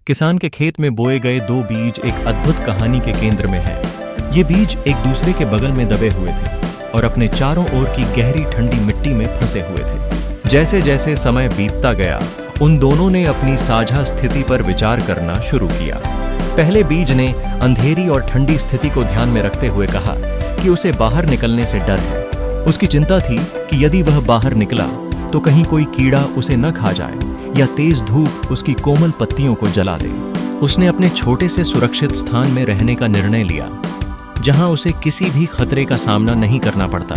किसान के खेत में बोए गए दो बीज एक अद्भुत कहानी के केंद्र में हैं। ये बीज एक दूसरे के बगल में दबे हुए थे और अपने चारों ओर की गहरी ठंडी मिट्टी में फंसे हुए थे। जैसे जैसे समय बीतता गया, उन दोनों ने अपनी साझा स्थिति पर विचार करना शुरू किया। पहले बीज ने अंधेरी और ठंडी स्थिति को ध्यान में रखते हुए कहा कि उसे बाहर निकलने से डर है। उसकी चिंता थी कि यदि वह बाहर निकला तो कहीं कोई कीड़ा उसे न खा जाए या तेज धूप उसकी कोमल पत्तियों को जला दे। उसने अपने छोटे से सुरक्षित स्थान में रहने का निर्णय लिया, जहां उसे किसी भी खतरे का सामना नहीं करना पड़ता।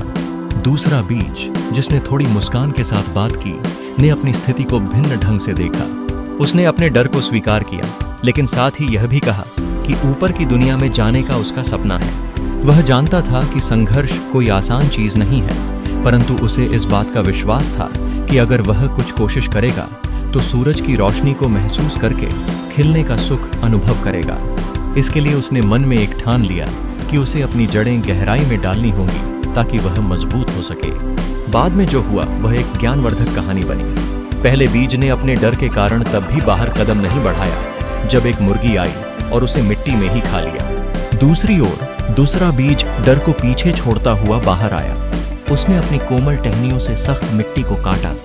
दूसरा बीज, जिसने थोड़ी मुस्कान के साथ बात की, ने अपनी स्थिति को भिन्न ढंग से देखा। उसने अपने डर को स्वीकार किया, लेकिन साथ ही यह भी कहा कि ऊपर की दुनिया में जाने का उसका सपना है। वह जानता था कि संघर्ष कोई आसान चीज नहीं है, परंतु उसे इस बात का विश्वास था कि अगर वह कुछ कोशिश करेगा तो सूरज की रोशनी को महसूस करके खिलने का सुख अनुभव करेगा। इसके लिए उसने मन में एक ठान लिया कि उसे अपनी जड़ें गहराई में डालनी होंगी ताकि वह मजबूत हो सके। बाद में जो हुआ वह एक ज्ञानवर्धक कहानी बनी। पहले बीज ने अपने डर के कारण तब भी बाहर कदम नहीं बढ़ाया जब एक मुर्गी आई और उसे मिट्टी में ही खा लिया। दूसरी ओर दूसरा बीज डर को पीछे छोड़ता हुआ बाहर आया। उसने अपनी कोमल टहनियों से सख्त मिट्टी को काटा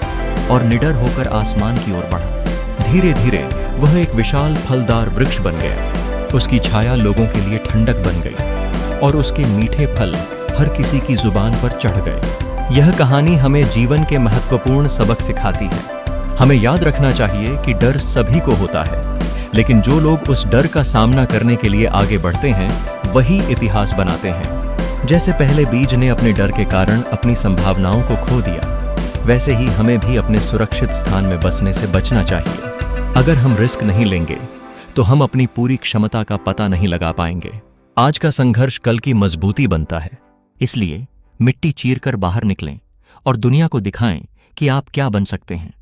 और निडर होकर आसमान की ओर बढ़ा। धीरे धीरे वह एक विशाल फलदार वृक्ष बन गया। उसकी छाया लोगों के लिए ठंडक बन गई और उसके मीठे फल हर किसी की जुबान पर चढ़ गए। यह कहानी हमें जीवन के महत्वपूर्ण सबक सिखाती है। हमें याद रखना चाहिए कि डर सभी को होता है, लेकिन जो लोग उस डर का सामना करने के लिए आगे बढ़ते हैं वही इतिहास बनाते हैं। जैसे पहले बीज ने अपने डर के कारण अपनी संभावनाओं को खो दिया, वैसे ही हमें भी अपने सुरक्षित स्थान में बसने से बचना चाहिए। अगर हम रिस्क नहीं लेंगे तो हम अपनी पूरी क्षमता का पता नहीं लगा पाएंगे। आज का संघर्ष कल की मजबूती बनता है। इसलिए मिट्टी चीरकर बाहर निकलें और दुनिया को दिखाएं कि आप क्या बन सकते हैं।